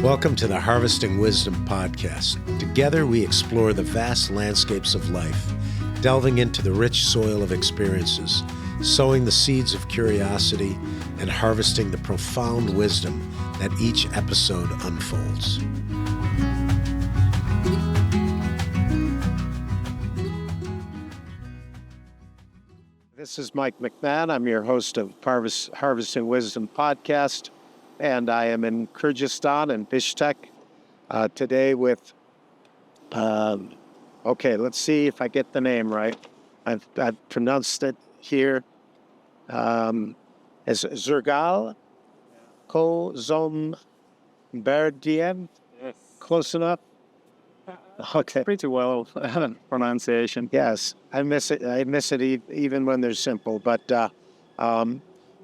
Welcome to the Harvesting Wisdom podcast. Together we explore the vast landscapes of life, delving into the rich soil of experiences, sowing the seeds of curiosity, and harvesting the profound wisdom that each episode unfolds. This is Mike McMahon. I'm your host of Harvesting Wisdom podcast, and I am in Kyrgyzstan and Bishkek today with, let's see if I get the name right. I've pronounced it here as Zhyrgal Kozhomberdiev. Yes. Close enough? Okay. Pretty well pronunciation. Yes, I miss it even when they're simple. But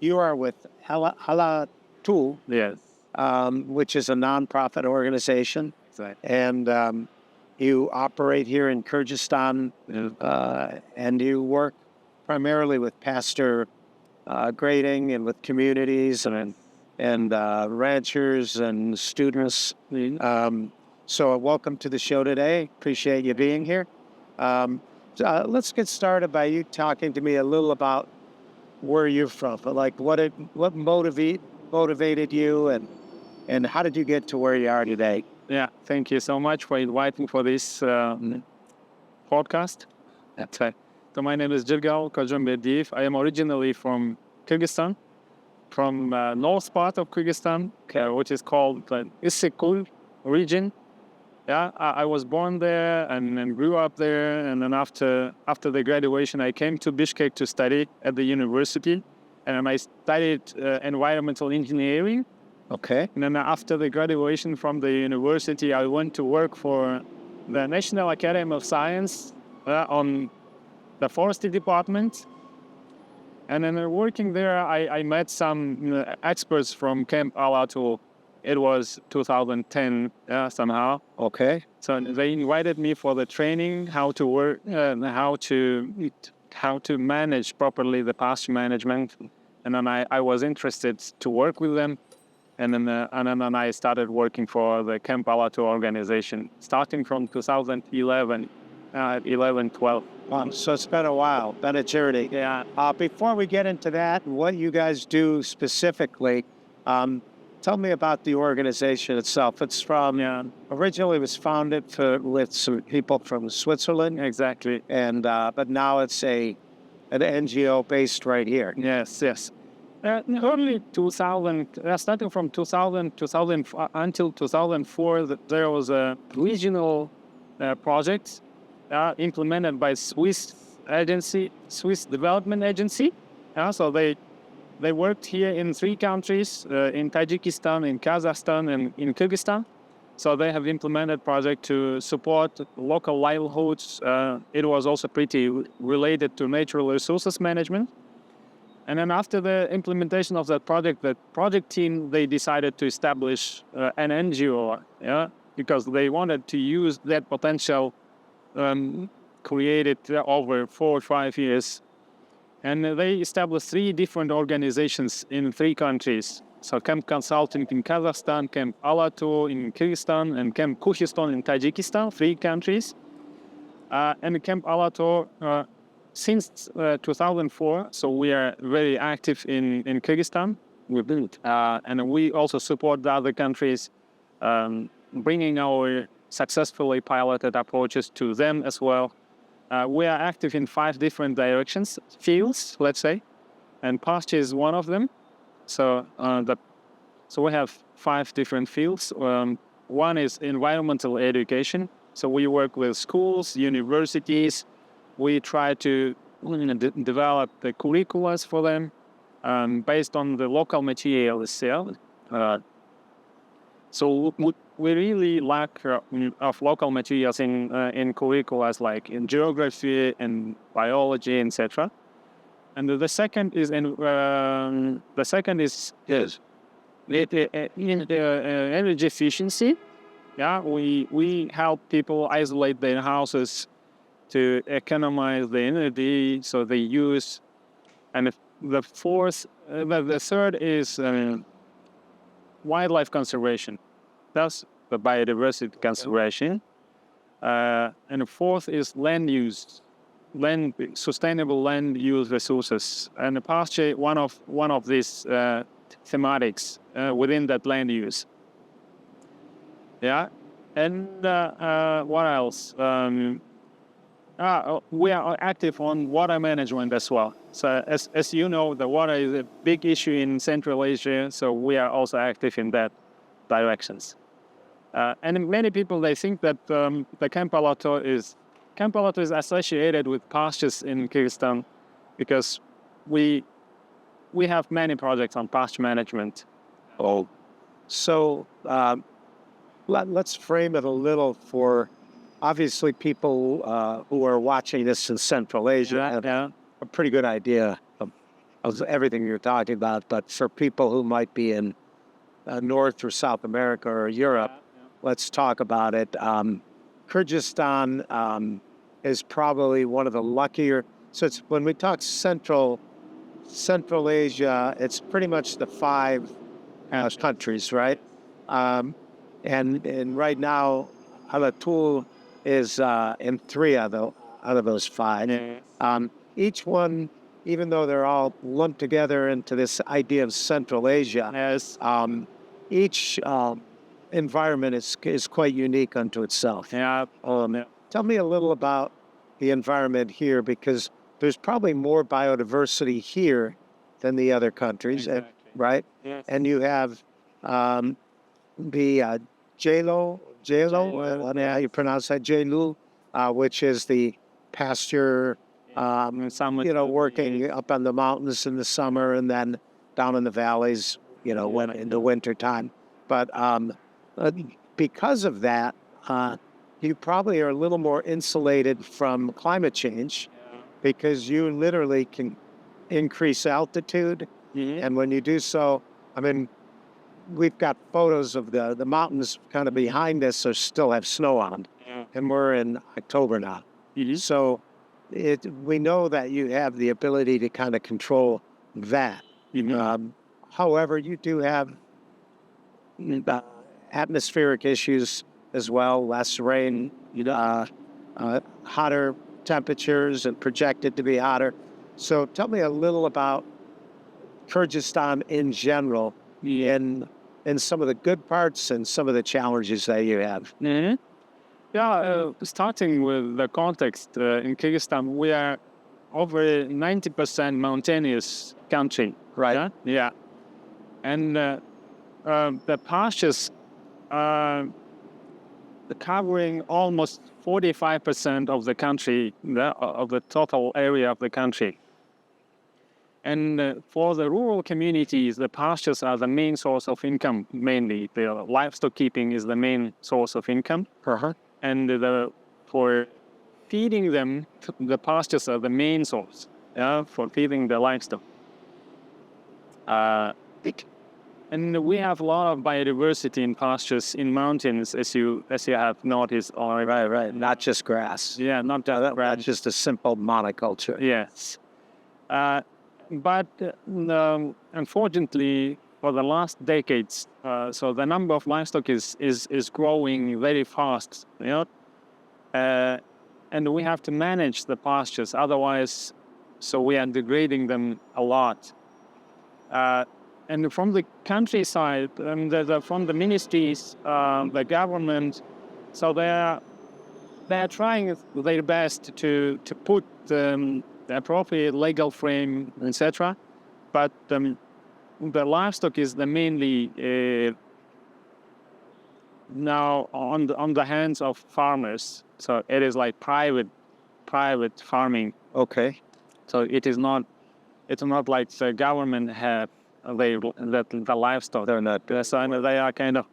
you are with Alatoo, Yes. which is a nonprofit organization, Exactly. and you operate here in Kyrgyzstan, and you work primarily with pasture grading and with communities and ranchers and students. So welcome to the show today. Appreciate you being here. Let's get started by you talking to me a little about where you're from. Like what motivated you, and how did you get to where you are today? Yeah. Thank you so much for inviting for this podcast. Okay. So my name is Zhyrgal Kozhomberdiev. I am originally from Kyrgyzstan, from north part of Kyrgyzstan, which is called the Ecological region. Yeah, I was born there and grew up there, and then after the graduation, I came to Bishkek to study at the university, and I studied environmental engineering. Okay. And then after the graduation from the university, I went to work for the National Academy of Science on the forestry department. And then working there, I met some experts from Camp Alatoo. It was 2010 somehow. Okay. So they invited me for the training, how to work, how to manage properly the pasture management, and then I was interested to work with them, and then I started working for the Camp Alatoo organization, starting from 2011, 12. So it's been a while, been a journey. Yeah. Before we get into that, what you guys do specifically, tell me about the organization itself. It's from, originally it was founded with some people from Switzerland. Exactly. And but now it's an NGO based right here. Yes. Early 2000, starting from 2000 until 2004, there was a regional project implemented by Swiss Development Agency. So they worked here in 3 countries, in Tajikistan, in Kazakhstan, and in Kyrgyzstan. So they have implemented project to support local livelihoods. It was also pretty related to natural resources management. And then after the implementation of that project, the project team, they decided to establish an NGO, because they wanted to use that potential created over 4 or 5 years. And they established 3 different organizations in 3 countries. So Camp Consulting in Kazakhstan, Camp Alatoo in Kyrgyzstan, and Camp Kyrgyzstan in Tajikistan, 3 countries. And Camp Alatoo, since 2004, so we are very active in Kyrgyzstan. And we also support the other countries, bringing our successfully piloted approaches to them as well. We are active in 5 different fields, let's say, and Pasture is one of them. So we have 5 different fields. One is environmental education. So we work with schools, universities. We try to develop the curricula for them based on the local material itself. So we really lack of local materials in curricula, like in geography and biology, etc. And the second is energy efficiency. Yeah, we help people isolate their houses to economize the energy, so they use. And the third is wildlife conservation. quotas, the biodiversity conservation. And the fourth is land use, sustainable land use resources. And the pasture, one of these thematics within that land use. Yeah. And what else? We are active on water management as well. So as you know, the water is a big issue in Central Asia, so we are also active in that directions. And many people, they think that the Camp Alatoo is associated with pastures in Kyrgyzstan because we have many projects on pasture management. Oh, so let's frame it a little for obviously people who are watching this in Central Asia have a pretty good idea of everything you're talking about. But for people who might be in North or South America or Europe, let's talk about it. Kyrgyzstan is probably one of the luckier. So it's, when we talk Central Asia, it's pretty much the five countries, right? And right now, Alatoo is in three out of those five. Each one, even though they're all lumped together into this idea of Central Asia, each environment is quite unique unto itself. Tell me a little about the environment here, because there's probably more biodiversity here than the other countries, right? Yes. And you have the Jalo, how you pronounce that, Jalu, which is the pasture, working up on the mountains in the summer and then down in the valleys, when in the winter time. But because of that, you probably are a little more insulated from climate change because you literally can increase altitude. And when you do so, I mean, we've got photos of the mountains kind of behind us so still have snow on. And we're in October now. So we know that you have the ability to kind of control that. However, you do have atmospheric issues as well, less rain, hotter temperatures and projected to be hotter. So tell me a little about Kyrgyzstan in general, in some of the good parts and some of the challenges that you have. Starting with the context, in Kyrgyzstan, we are over 90% mountainous country. Right. Yeah. And the pastures are covering almost 45% of the country, of the total area of the country. And for the rural communities, the pastures are the main source of income, mainly. The livestock keeping is the main source of income. And for feeding them, the pastures are the main source for feeding the livestock. And we have a lot of biodiversity in pastures, in mountains, as you have noticed already. Right. Not just grass. Yeah, not just grass. Not just a simple monoculture. Yes. But unfortunately, for the last decades, so the number of livestock is growing very fast. And we have to manage the pastures. Otherwise, so we are degrading them a lot. And from the countryside, from the ministries, the government, so they are trying their best to put the appropriate legal frame, etc. But the livestock is the mainly now on the hands of farmers. So it is like private farming. Okay. So it's not like the government have the livestock. They're not. So they are kind of,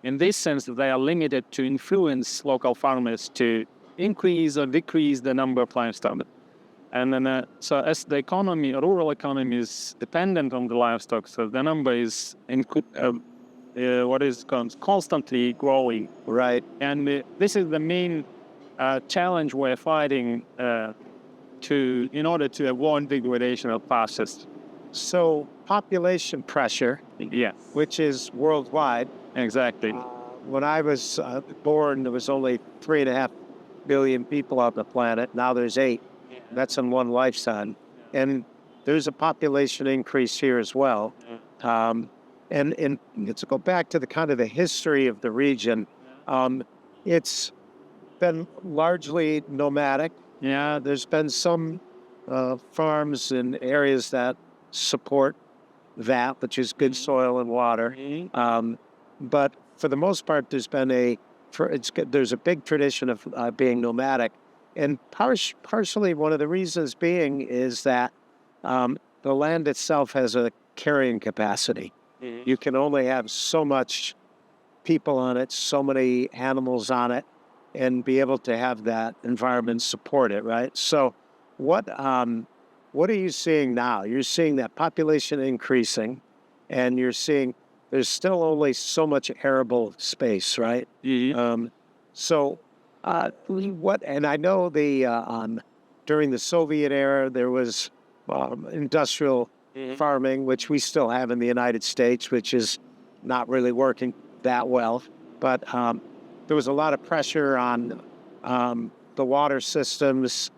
in this sense, they are limited to influence local farmers to increase or decrease the number of livestock. And then, so as the rural economy is dependent on the livestock, so the number is constantly growing. Right. And this is the main challenge we're fighting in order to avoid degradation of pastures. So population pressure, Yeah, which is worldwide, exactly. when I was born, there was only 3.5 billion people on the planet. Now there's 8. That's in one lifetime. And there's a population increase here as well. And to go back to the kind of the history of the region, it's been largely nomadic. Yeah, there's been some farms in areas that support that, which is good soil and water. But for the most part, there's been there's a big tradition of being nomadic. And partially one of the reasons being is that the land itself has a carrying capacity. You can only have so much people on it, so many animals on it, and be able to have that environment support it, right? So what are you seeing now? You're seeing that population increasing, and you're seeing there's still only so much arable space, right? So what, and I know during the Soviet era, there was industrial farming, which we still have in the United States, which is not really working that well. But there was a lot of pressure on the water systems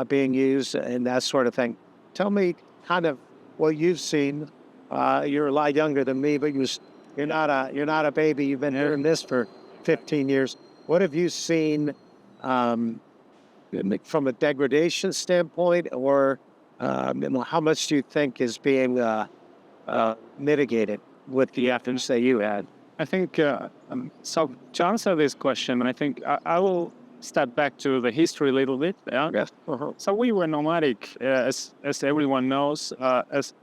being used and that sort of thing. Tell me kind of what you've seen. You're a lot younger than me, but you're not a baby. You've been doing this for 15 years. What have you seen from a degradation standpoint, or how much do you think is being mitigated with the efforts that you had? I think, so to answer this question, I think I will step back to the history a little bit. Yeah? Yes. So we were nomadic, as everyone knows, as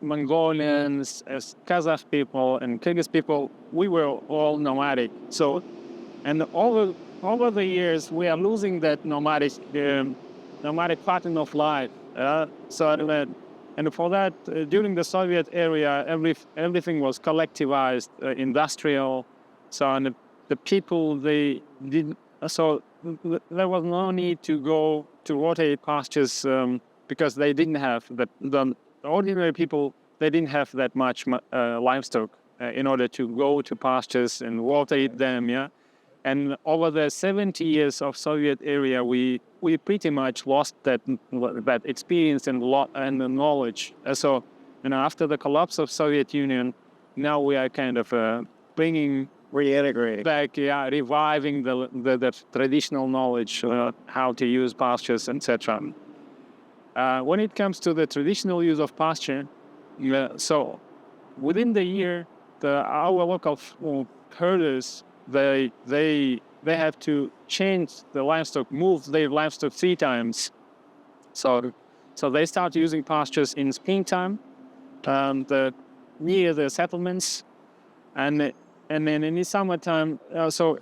Mongolians, as Kazakh people and Kyrgyz people, we were all nomadic. So, and over the years, we are losing that nomadic pattern of life. And for that, during the Soviet era, everything was collectivized, industrial. So and the people, they didn't. So there was no need to go to rotate pastures because they didn't have the ordinary people. They didn't have that much livestock in order to go to pastures and rotate them. Yeah. And over the 70 years of Soviet era, we pretty much lost that experience and the knowledge. So, after the collapse of Soviet Union, now we are kind of reintegrating back, reviving the traditional knowledge, how to use pastures, etc. When it comes to the traditional use of pasture, so within the year, our local herders, they have to change the livestock, move their livestock 3 times. So they start using pastures in springtime, near the settlements, and then in the summertime. So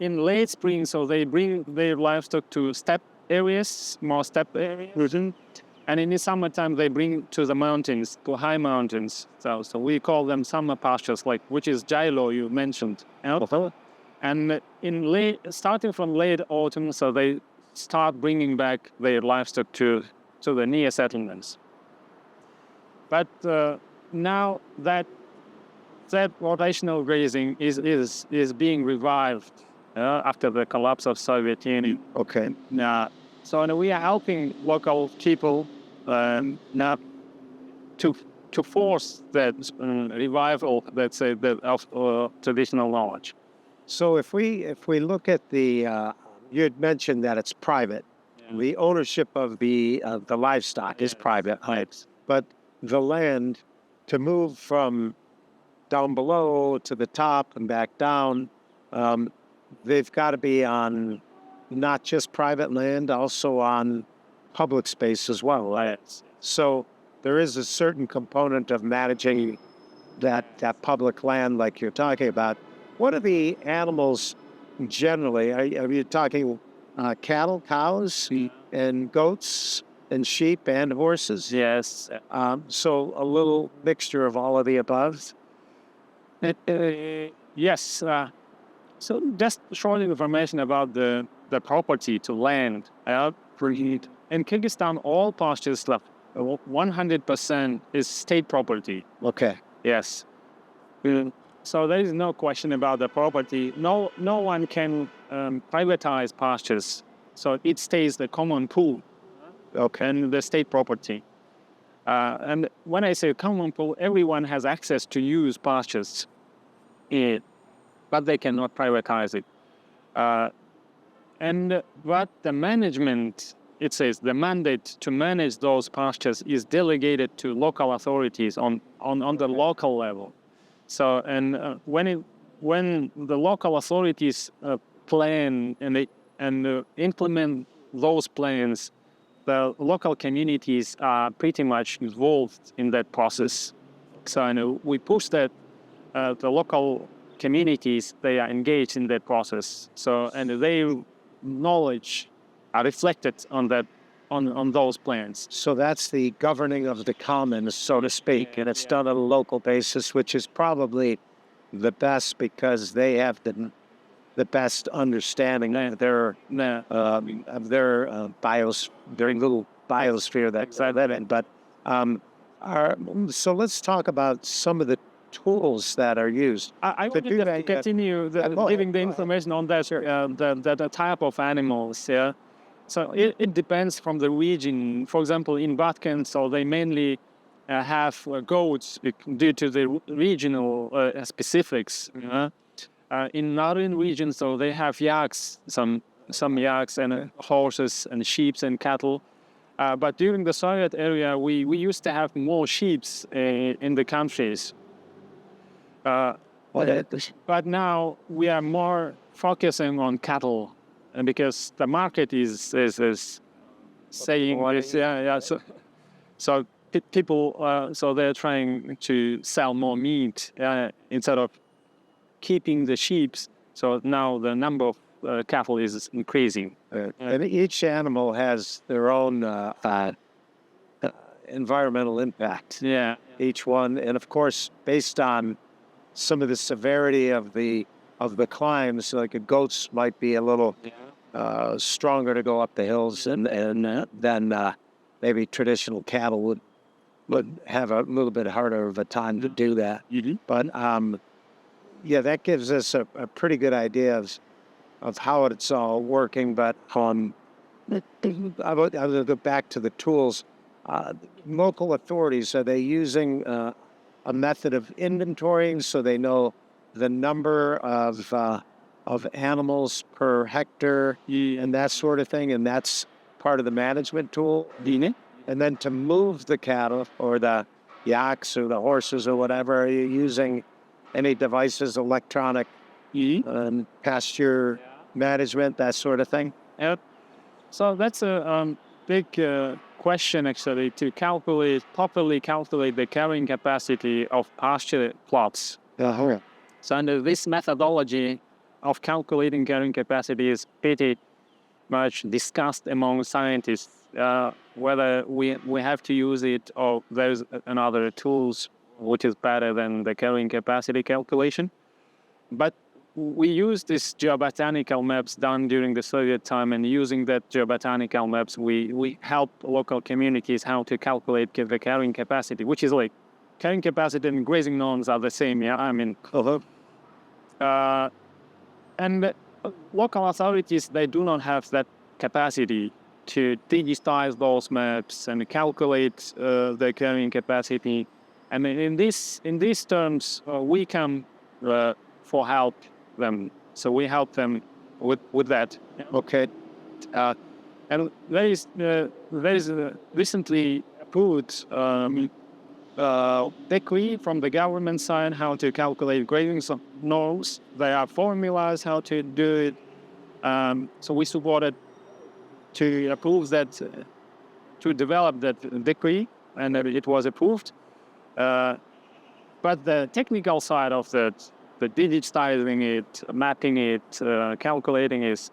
in late spring, so they bring their livestock to steppe areas, more steppe areas. And in the summertime, they bring to the mountains, to high mountains. So we call them summer pastures, which is Zhyrgal you mentioned. And starting from late autumn, so they start bringing back their livestock to the near settlements. But now that rotational grazing is being revived after the collapse of Soviet Union. Okay. So we are helping local people now to force that revival, let's say, of traditional knowledge. So if we look at you had mentioned that it's private. Yeah. The ownership of the livestock is private, right? But the land to move from down below to the top and back down, they've got to be on not just private land, also on public space as well, right? So there is a certain component of managing that public land like you're talking about. What are the animals generally? Are you talking cattle, cows, and goats, and sheep, and horses? Yes. So a little mixture of all of the above? Yes. So just short information about the property to land. In Kyrgyzstan, all pastures, 100% is state property. Okay. Yes. So there is no question about the property. No one can privatize pastures. So it stays the common pool and the state property. And when I say common pool, everyone has access to use pastures, but they cannot privatize it. But the management, it says the mandate to manage those pastures is delegated to local authorities on the local level. So, and when the local authorities plan and implement those plans, the local communities are pretty much involved in that process. So, we push that the local communities, they are engaged in that process. So, and their knowledge are reflected on that, on those plans. So that's the governing of the commons, so to speak, and it's done on a local basis, which is probably the best because they have the best understanding of their very little biosphere that they live in. But so let's talk about some of the tools that are used. I want to continue giving the information on that, the type of animals. Yeah, so it depends from the region. For example, in Balkan, so they mainly have goats due to the regional specifics. In northern regions, so they have yaks, some yaks and horses and sheep and cattle. But during the Soviet era, we used to have more sheep in the countries. But now we are more focusing on cattle, and because the market is saying this, so people, so they're trying to sell more meat instead of keeping the sheep. So now the number of cattle is increasing. And each animal has their own environmental impact. Yeah. Each one, and of course, based on some of the severity of the climbs, like a goats might be a little stronger to go up the hills, and than maybe traditional cattle would have a little bit harder of a time to do that. Mm-hmm. But that gives us a pretty good idea of how it's all working. But I would go back to the tools. Local authorities, are they using a method of inventorying so they know the number of animals per hectare and that sort of thing, and that's part of the management tool? And then to move the cattle or the yaks or the horses or whatever, are you using any devices, electronic pasture management, that sort of thing? Yep. So that's a big question, actually, to properly calculate the carrying capacity of pasture plots. Uh-huh. So under this methodology of calculating carrying capacity is pretty much discussed among scientists, whether we have to use it or there's another tools which is better than the carrying capacity calculation. But we use these geo-botanical maps done during the Soviet time, and using that geo-botanical maps, we help local communities how to calculate the carrying capacity, which is like carrying capacity and grazing norms are the same. Yeah, I mean, and local authorities, they do not have that capacity to digitize those maps and calculate the carrying capacity. And in these terms, we come for help them. So we help them with that. Okay. And there is recently approved decree from the government side how to calculate grazing norms. There are formulas how to do it. So we supported to approve that, to develop that decree, and it was approved. But the technical side of that, the digitizing it, mapping it, calculating is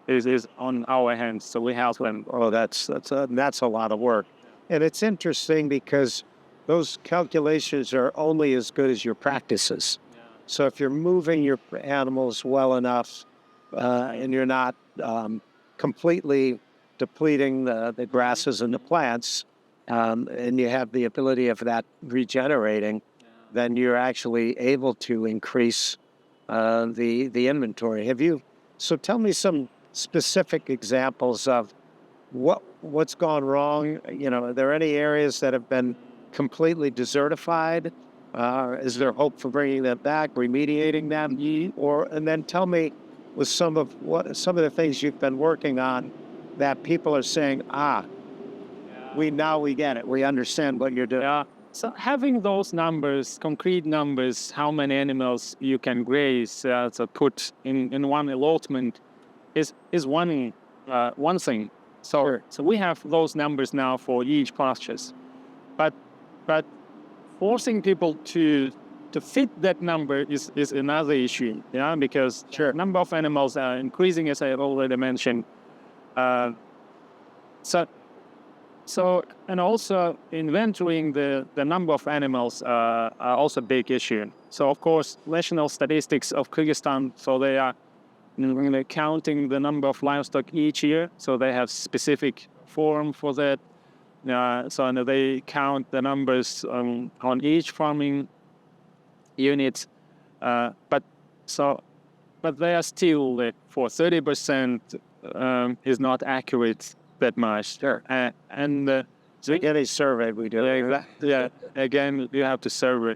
on our hands. So we help them. Oh, that's a lot of work, and it's interesting because those calculations are only as good as your practices. Yeah. So if you're moving your animals well enough, and you're not completely depleting the grasses and the plants, and you have the ability of that regenerating, then you're actually able to increase the inventory. So tell me some specific examples of what's gone wrong. Are there any areas that have been completely desertified? Is there hope for bringing them back, remediating them? And then tell me with some of the things you've been working on that people are saying, we get it. We understand what you're doing. Yeah. So having those numbers, concrete numbers, how many animals you can graze, so put in one allotment, is one thing. So we have those numbers now for each pastures, but forcing people to fit that number is another issue. Yeah, because number of animals are increasing, as I have already mentioned. So and also inventorying the number of animals are also a big issue. So of course, national statistics of Kyrgyzstan, so they are counting the number of livestock each year. So they have specific form for that. So they count the numbers on each farming unit. But they are still for 30% is not accurate that much. Sure. So any survey we do. Yeah. Again, you have to survey.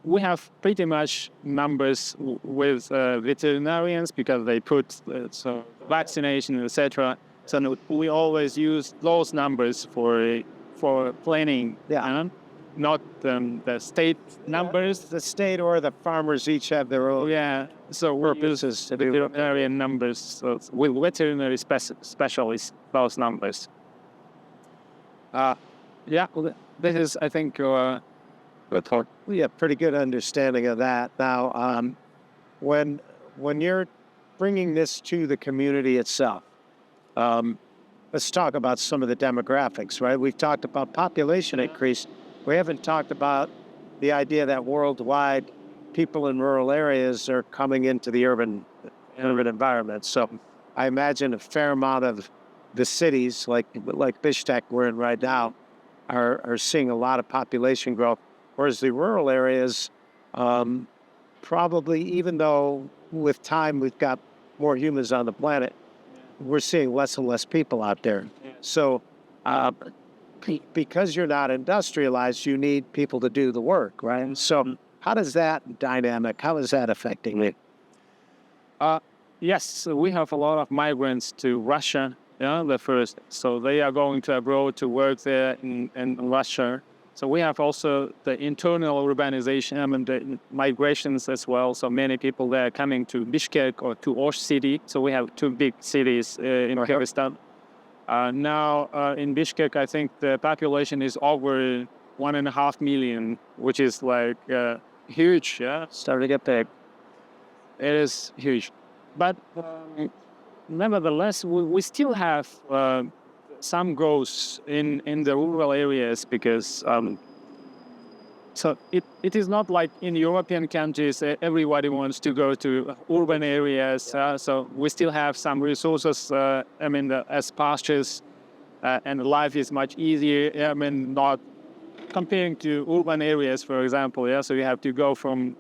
We have pretty much numbers with veterinarians because they put vaccination, etc. So we always use those numbers for planning. Yeah. Not the state numbers. The state or the farmers each have their own. Yeah. So purposes to do veterinarian numbers. So with veterinary specialists, those numbers. This is, I think, we have pretty good understanding of that. Now, when you're bringing this to the community itself, let's talk about some of the demographics, right? We've talked about population increase. We haven't talked about the idea that worldwide people in rural areas are coming into the urban environment. So I imagine a fair amount of the cities, like Bishkek we're in right now, are seeing a lot of population growth, whereas the rural areas, probably, even though with time we've got more humans on the planet, we're seeing less and less people out there. So because you're not industrialized, you need people to do the work, right? And so how is that dynamic, how is that affecting it? Yes, so we have a lot of migrants to Russia, the first. So they are going to abroad to work there in Russia. So we have also the internal urbanization and the migrations as well. So many people there coming to Bishkek or to Osh city. So we have two big cities in Kyrgyzstan. Now in Bishkek, I think the population is over 1.5 million, which is like huge. Yeah, Starting to get big. it is huge. But nevertheless, we still have some growth in the rural areas because so it is not like in European countries everybody wants to go to urban areas. So we still have some resources. As pastures, and life is much easier. Not comparing to urban areas, for example. Yeah, so you have to go from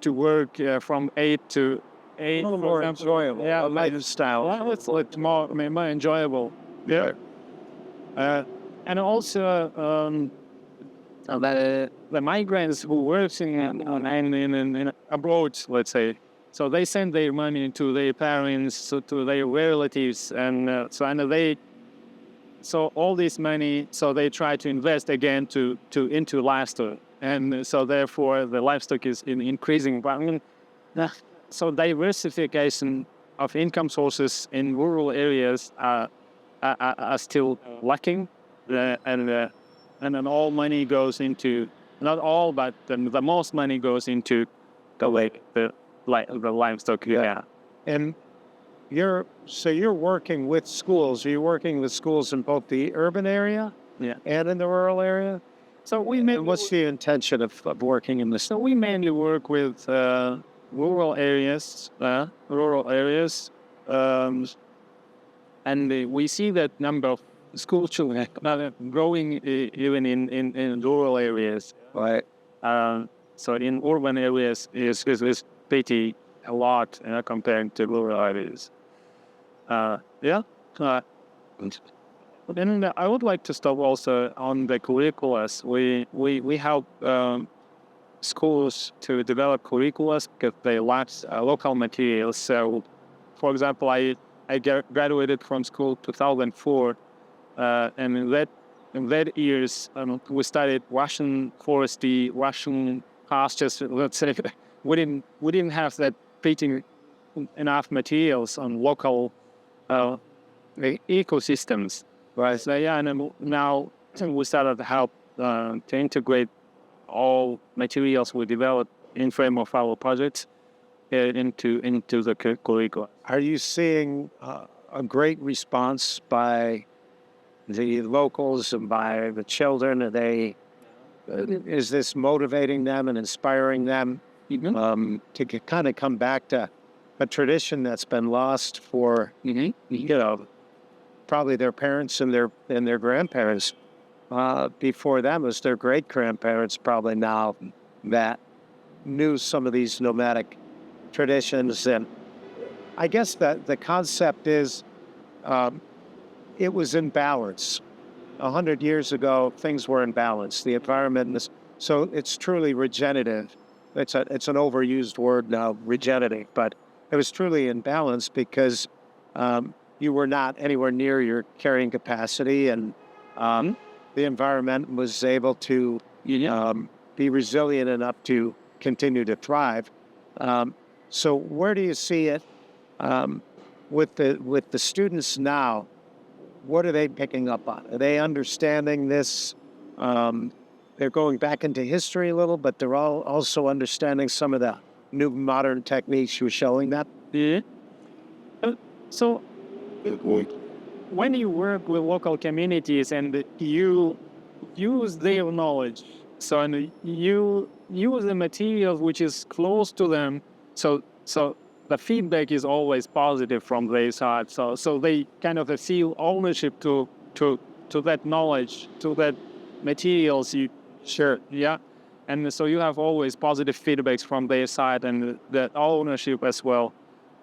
to work from 8 to 8. A little more enjoyable. Yeah, lifestyle. Well, it's like more enjoyable. Yeah. And also the migrants who work in abroad, let's say, so they send their money to their parents, to their relatives, and so all this money, so they try to invest again into livestock, and so therefore the livestock is increasing. So diversification of income sources in rural areas are still lacking, and then all money goes into, not all, but the most money goes into the livestock. Yeah. And you're working with schools. Are you working with schools in both the urban area and in the rural area? So what's the intention of working in this? So we mainly work with rural areas, and we see that number of school children growing even in rural areas. Right. So in urban areas is pretty a lot compared to rural areas. Yeah. And I would like to stop also on the curriculums. We help schools to develop curriculums because they lack local materials. So, for example, I graduated from school 2004, and in that years we studied Russian forestry, Russian pastures. Let's say we didn't have that pretty enough materials on local ecosystems. Right. So yeah, and now we started to help to integrate all materials we develop in frame of our projects into the curriculum. Are you seeing a great response by the locals and by the children? Are they? Is this motivating them and inspiring them to kind of come back to a tradition that's been lost for probably their parents and their grandparents before them, as their great grandparents probably now that knew some of these nomadic traditions. And I guess that the concept is it was in balance. 100 years ago, things were in balance. The environment, so it's truly regenerative. It's an overused word now, regenerative, but it was truly in balance because you were not anywhere near your carrying capacity, and the environment was able to be resilient enough to continue to thrive. So where do you see it with the students now? What are they picking up on? Are they understanding this? They're going back into history a little, but they're all also understanding some of the new modern techniques you were showing them. Yeah. So when you work with local communities and you use their knowledge, so and you use the materials which is close to them, so the feedback is always positive from their side. So they kind of feel ownership to that knowledge, to that materials. Yeah. And so you have always positive feedbacks from their side and that ownership as well.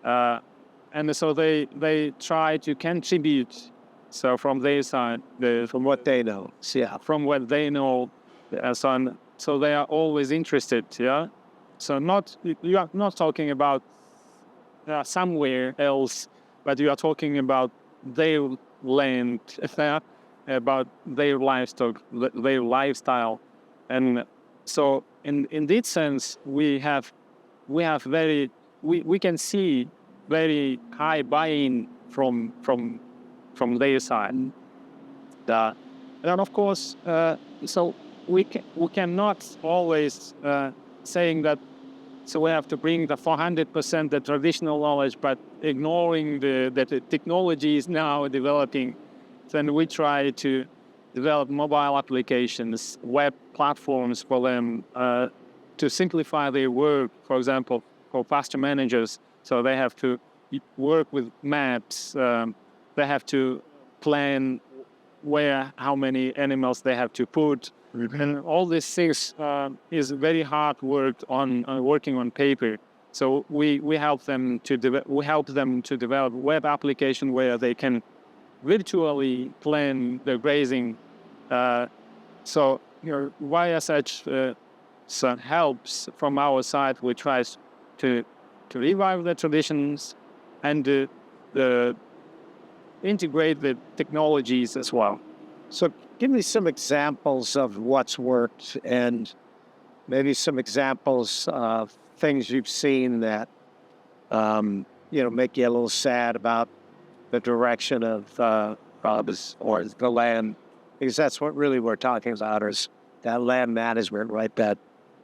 And so they try to contribute. So from their side, From what they know. Yeah. from what they know, so they are always interested. Yeah. So you are not talking about somewhere else, but you are talking about their land, about their livestock, their lifestyle, and so in this sense we can see very high buy-in from their side. And of course, so we cannot always saying that. So we have to bring the 400% the traditional knowledge, but ignoring that the technology is now developing. Then we try to develop mobile applications, web platforms for them to simplify their work. For example, for pasture managers, so they have to work with maps. They have to plan how many animals they have to put. And all these things is very hard work on working on paper. So we help them to develop web application where they can virtually plan the grazing. So via such helps from our side, we try to revive the traditions and integrate the technologies as well. So give me some examples of what's worked and maybe some examples of things you've seen that, make you a little sad about the direction of or the land, because that's what really we're talking about is that land management, right? That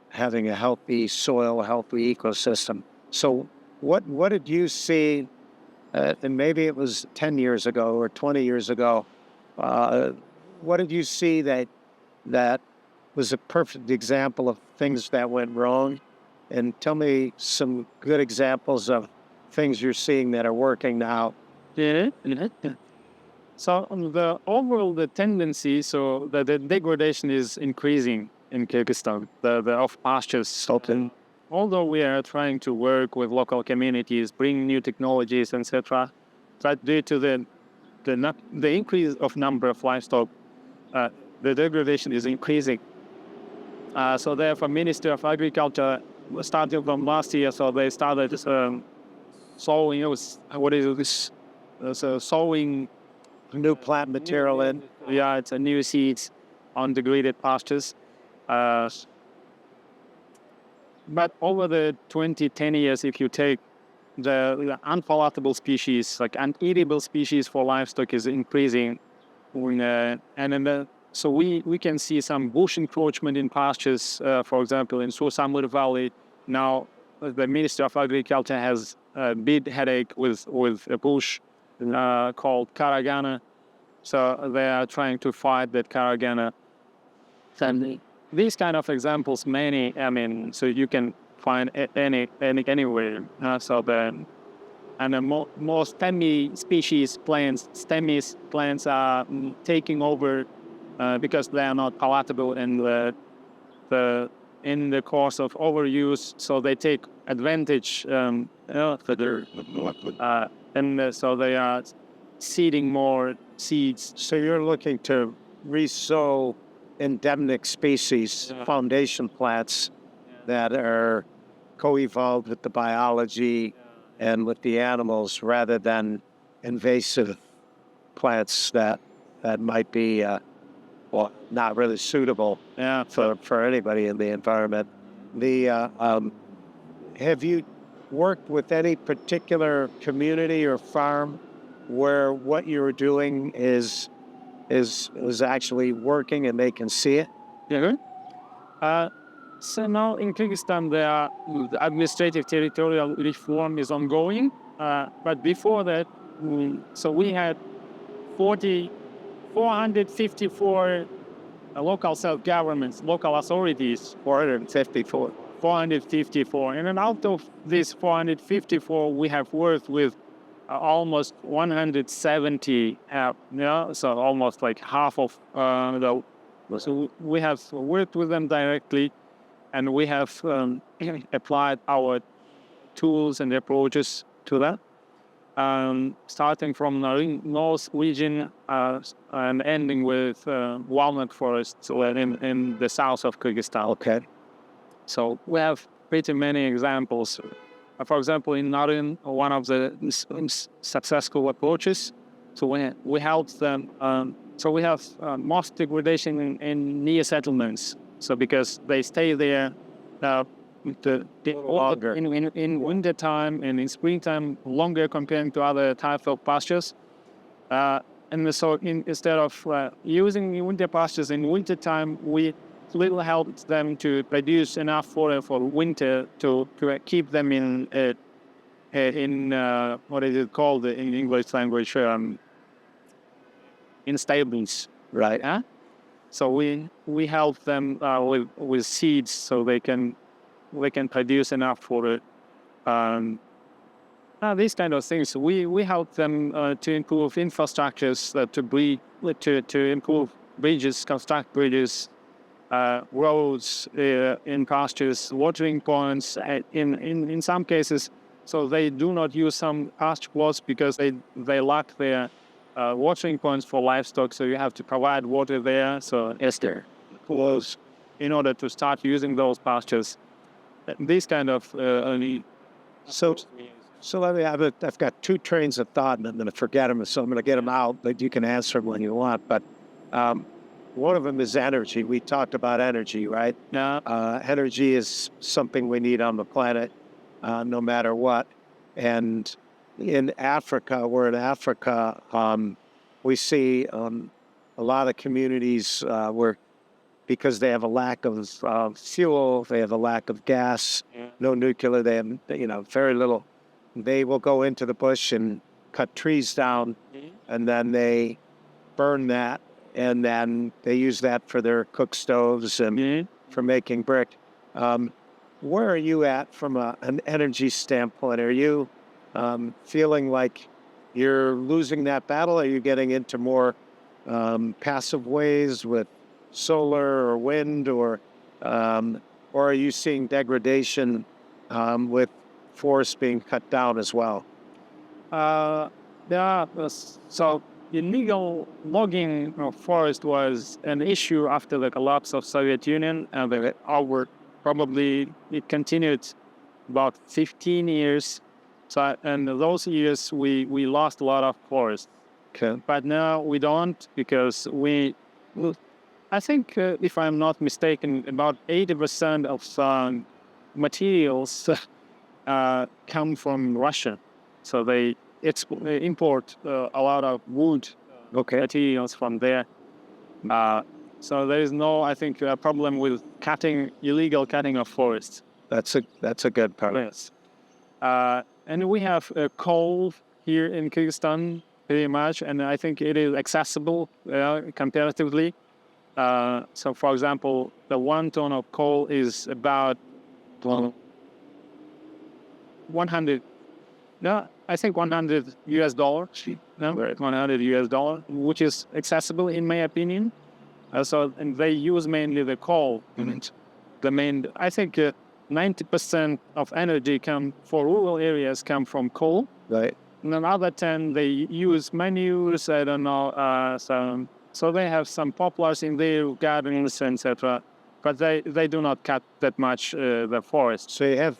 having a healthy soil, a healthy ecosystem. So what did you see, and maybe it was 10 years ago or 20 years ago, what did you see that was a perfect example of things that went wrong? And tell me some good examples of things you're seeing that are working now. So the tendency, so the degradation is increasing in Kyrgyzstan, the of pastures. although we are trying to work with local communities, bring new technologies, etc., but due to the increase of number of livestock, the degradation is increasing. So therefore, Ministry of Agriculture, starting from last year, so they started sowing. What is this? So sowing New plant material in. Yeah, it's a new seeds on degraded pastures. But over the 10 years, if you take the unpalatable species, like uneatable species for livestock is increasing. So we can see some bush encroachment in pastures, for example, in Susamur Valley. Now, the Ministry of Agriculture has a big headache with a bush called Karagana. So they are trying to fight that Karagana. And these kind of examples, many, so you can find anywhere. And the more stemmy species plants, are taking over because they are not palatable in the course of overuse. So they take advantage and so they are seeding more seeds. So you're looking to resow endemic species, foundation plants that are co-evolved with the biology and with the animals rather than invasive plants that might be not really suitable for anybody in the environment. Have you worked with any particular community or farm where what you're doing is actually working and they can see it? So now in Kyrgyzstan, the administrative territorial reform is ongoing. But before that, so we had 454 local self-governments, local authorities. 454. 454. And then out of these 454, we have worked with almost 170, so almost like half of so we have worked with them directly, and we have applied our tools and approaches to that, starting from the north region and ending with walnut forests in the south of Kyrgyzstan. Okay. So we have pretty many examples. For example, in Narin, one of the successful approaches, so we help them. So we have most degradation in near settlements. So because they stay there longer. In winter time and in springtime longer compared to other types of pastures. And so instead of using winter pastures in winter time, we little helped them to produce enough fodder for winter to keep them in what is it called in English language, in stables, right? So we help them with seeds so they can produce enough fodder. These kind of things. We help them to improve infrastructures, to improve bridges, construct bridges, roads in pastures, watering points. In some cases, so they do not use some pasture plots because they lack their watering points for livestock. So you have to provide water there. So Esther close in order to start using those pastures. These kind of So let me have it. I've got two trains of thought, and I'm going to forget them, so I'm going to get them out. But you can answer them when you want. But one of them is energy. We talked about energy, right? Energy is something we need on the planet, no matter what. And in Africa, we see a lot of communities where, because they have a lack of fuel, they have a lack of gas, no nuclear, they have very little. They will go into the bush and cut trees down, and then they burn that, and then they use that for their cook stoves and for making brick. Where are you at from an energy standpoint? Are you feeling like you're losing that battle? Are you getting into more passive ways with solar or wind, or are you seeing degradation with forests being cut down as well? So illegal logging of forest was an issue after the collapse of Soviet Union, and it continued about 15 years. So, and those years we lost a lot of forest. Okay. But now we don't, because I think, if I'm not mistaken, about 80% of materials come from Russia. So they import a lot of wood materials from there. So there is no, I think, problem with illegal cutting of forests. That's a good part. Yes. And we have coal here in Kyrgyzstan pretty much, and I think it is accessible comparatively. So, for example, the 1 ton of coal is about 100. No, I think $100 US. No, $100 US, which is accessible in my opinion. And they use mainly the coal. I think 90% of energy for rural areas come from coal. Right. And another 10 they use manures. I don't know. So they have some poplars in their gardens, etc. But they do not cut that much the forest. So you have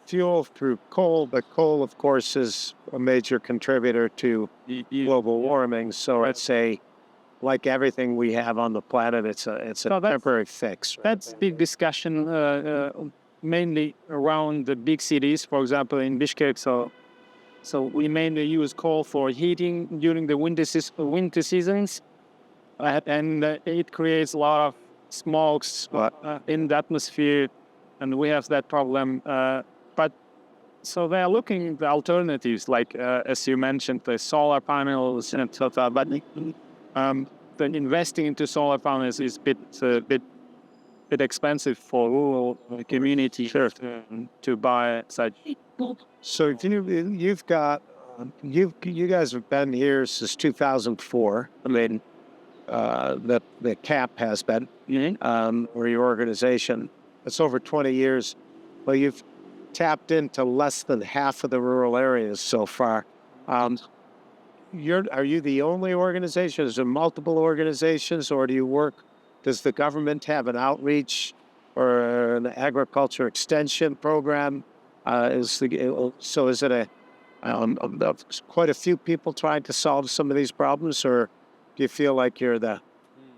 fuel through coal, but coal, of course, is a major contributor to global warming. So I'd say, like everything we have on the planet, it's a temporary fix. Right? That's big discussion, mainly around the big cities. For example, in Bishkek, so we mainly use coal for heating during the winter seasons, and it creates a lot of smokes in the atmosphere, and we have that problem. But so they are looking at the alternatives, like as you mentioned, the solar panels and so on. But then investing into solar panels is a bit expensive for rural communities to buy such. So you guys have been here since 2004. I mean, the CAP has been, or your organization. It's over 20 years. Well, you've tapped into less than half of the rural areas so far. Are you the only organization? Is there multiple organizations, or does the government have an outreach or an agriculture extension program? Is it quite a few people trying to solve some of these problems, or do you feel like you're the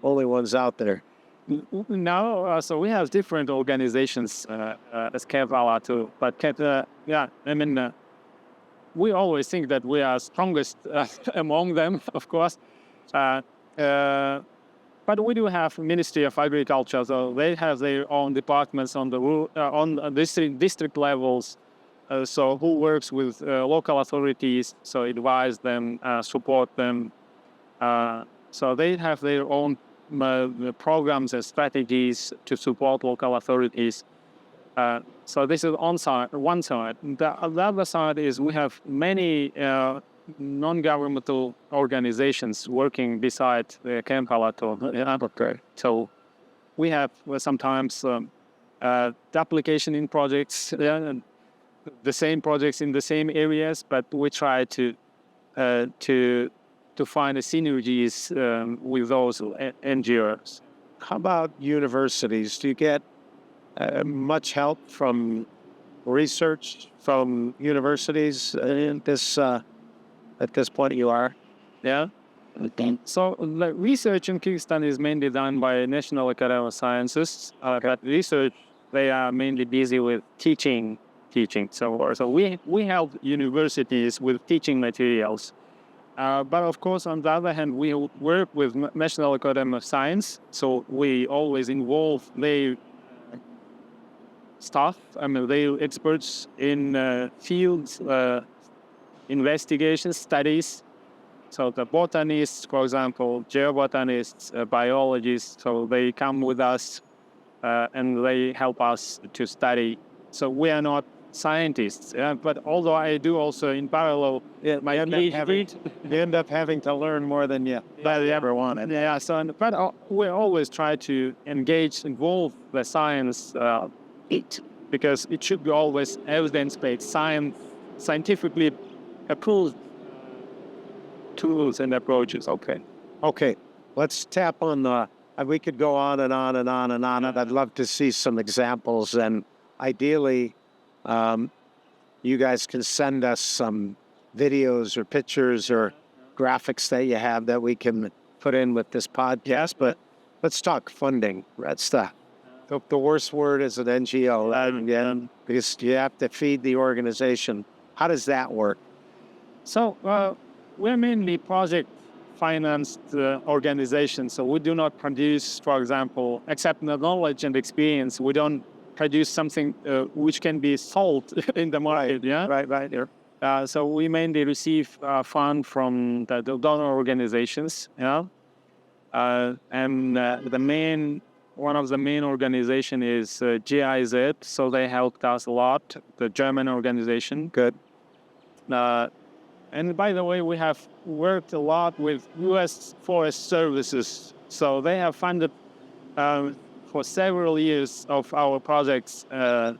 only ones out there? No, so we have different organizations as Camp Alatoo, but we always think that we are strongest among them, of course. But we do have Ministry of Agriculture, so they have their own departments on district levels. So who works with local authorities, so advise them, support them. So they have their own programs and strategies to support local authorities. So this is one side. The other side is we have many non-governmental organizations working beside the Camp Alatoo. So we have sometimes application projects, the same projects in the same areas, but we try to find the synergies with those NGOs. How about universities? Do you get much help from research from universities at this point? You are? Yeah. So the research in Kyrgyzstan is mainly done by National Academy of Sciences. But research, they are mainly busy with teaching. So we help universities with teaching materials. But of course, on the other hand, we work with National Academy of Science, so we always involve their staff. They're experts in fields, investigation studies. So the botanists, for example, geo-botanists, biologists, so they come with us and they help us to study. So we are not scientists, but although I do also in parallel my PhD. You end up having to learn more than you ever wanted. Yeah, but we always try to involve the science because it should be always evidence-based, scientifically approved tools and approaches. Okay. Let's tap on the. We could go on and on and on and on. And I'd love to see some examples. And ideally, you guys can send us some videos or pictures or graphics that you have that we can put in with this podcast. But let's talk funding. That's the worst word is an NGO. Again, because you have to feed the organization. How does that work? So we're mainly project-financed organization. So we do not produce, for example, except the knowledge and experience. We don't produce something which can be sold in the market. Right. So we mainly receive fund from the donor organizations. And one of the main organization is GIZ. So they helped us a lot. The German organization. Good. And by the way, we have worked a lot with U.S. Forest Services. So they have funded for several years of our projects. And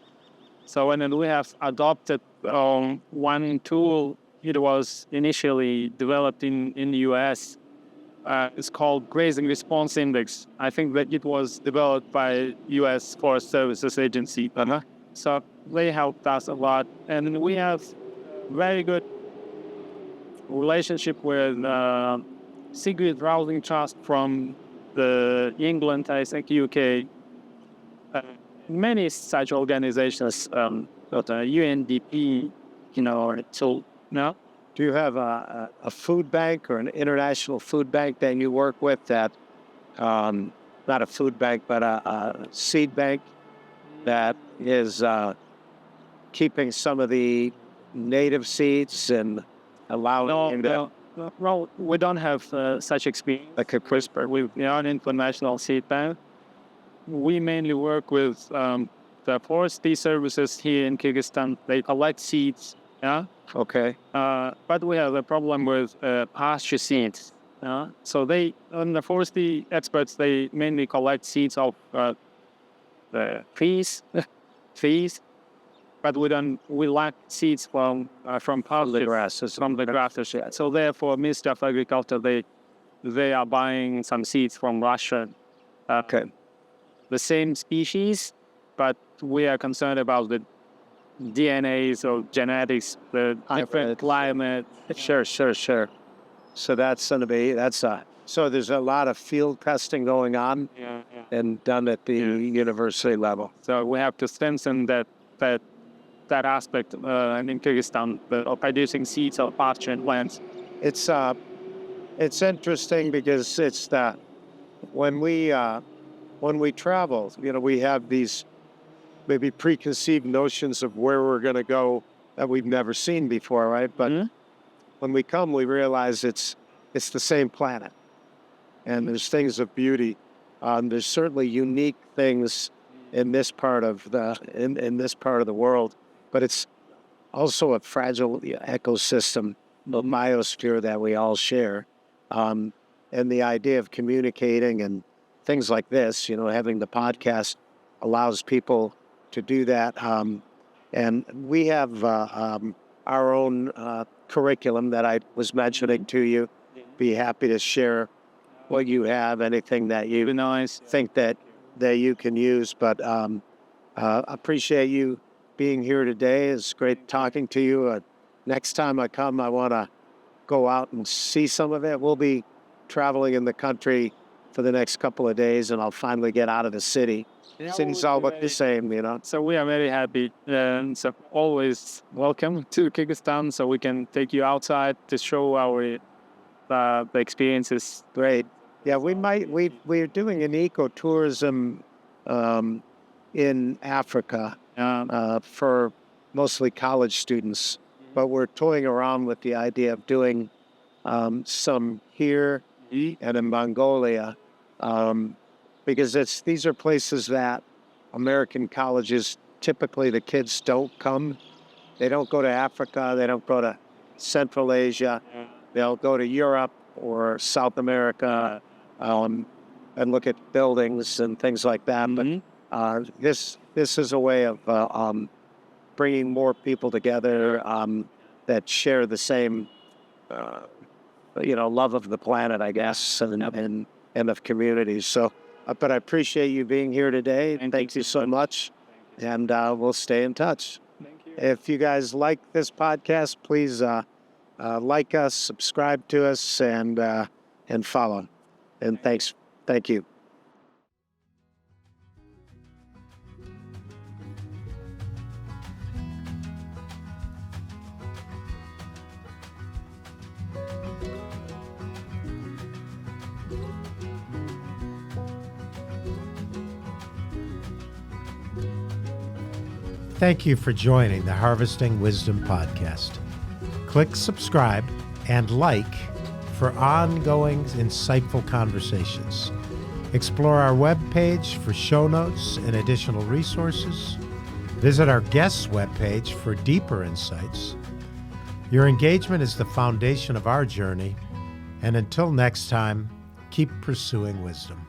we have adopted one tool. It was initially developed in the U.S. It's called Grazing Response Index. I think that it was developed by U.S. Forest Services Agency. So they helped us a lot. And we have very good relationship with Sigrid Rousing Trust from England, I think UK. Many such organizations, UNDP, so no. Do you have a food bank or an international food bank that you work with that, not a food bank, but a seed bank that is keeping some of the native seeds and allowing Well, we don't have such experience. Like a CRISPR. We are an international seed bank. We mainly work with the forestry services here in Kyrgyzstan. They collect seeds. Okay. But we have a problem with pasture seeds. So the forestry experts, they mainly collect seeds of the trees, but we lack seeds from pasture, from the grasses. So therefore, Ministry of Agriculture, they are buying some seeds from Russia. Okay. The same species, but we are concerned about the DNAs or genetics, the different climate. Sure. So that's going to be, so there's a lot of field testing going on and done at the university level. So we have to strengthen that aspect in Kyrgyzstan of producing seeds of pasture and lands. It's interesting because it's that when we travel, we have these maybe preconceived notions of where we're going to go that we've never seen before, right? But when we come, we realize it's the same planet, and there's things of beauty. There's certainly unique things in this part of the world, but it's also a fragile ecosystem, the biosphere that we all share, and the idea of communicating and things like this, having the podcast allows people to do that. And we have our own curriculum that I was mentioning to you. Be happy to share what you have, anything that you think that you can use. But appreciate you being here today. It's great talking to you. Next time I come, I want to go out and see some of it. We'll be traveling in the country for the next couple of days, and I'll finally get out of the city. Cities all look the same, So we are very happy. So always welcome to Kyrgyzstan, so we can take you outside to show our the experiences. Great. Yeah, we're doing an ecotourism in Africa for mostly college students, but we're toying around with the idea of doing some here and in Mongolia, because these are places that American colleges, typically the kids don't come. They don't go to Africa. They don't go to Central Asia. They'll go to Europe or South America and look at buildings and things like that. But This is a way of bringing more people together that share the same, love of the planet, I guess, and of communities. So, but I appreciate you being here today. Thank you so much, and we'll stay in touch. Thank you. If you guys like this podcast, please like us, subscribe to us, and follow. And thanks. Thank you. Thank you for joining the Harvesting Wisdom podcast. Click subscribe and like for ongoing insightful conversations. Explore our webpage for show notes and additional resources. Visit our guests' webpage for deeper insights. Your engagement is the foundation of our journey, and until next time, keep pursuing wisdom.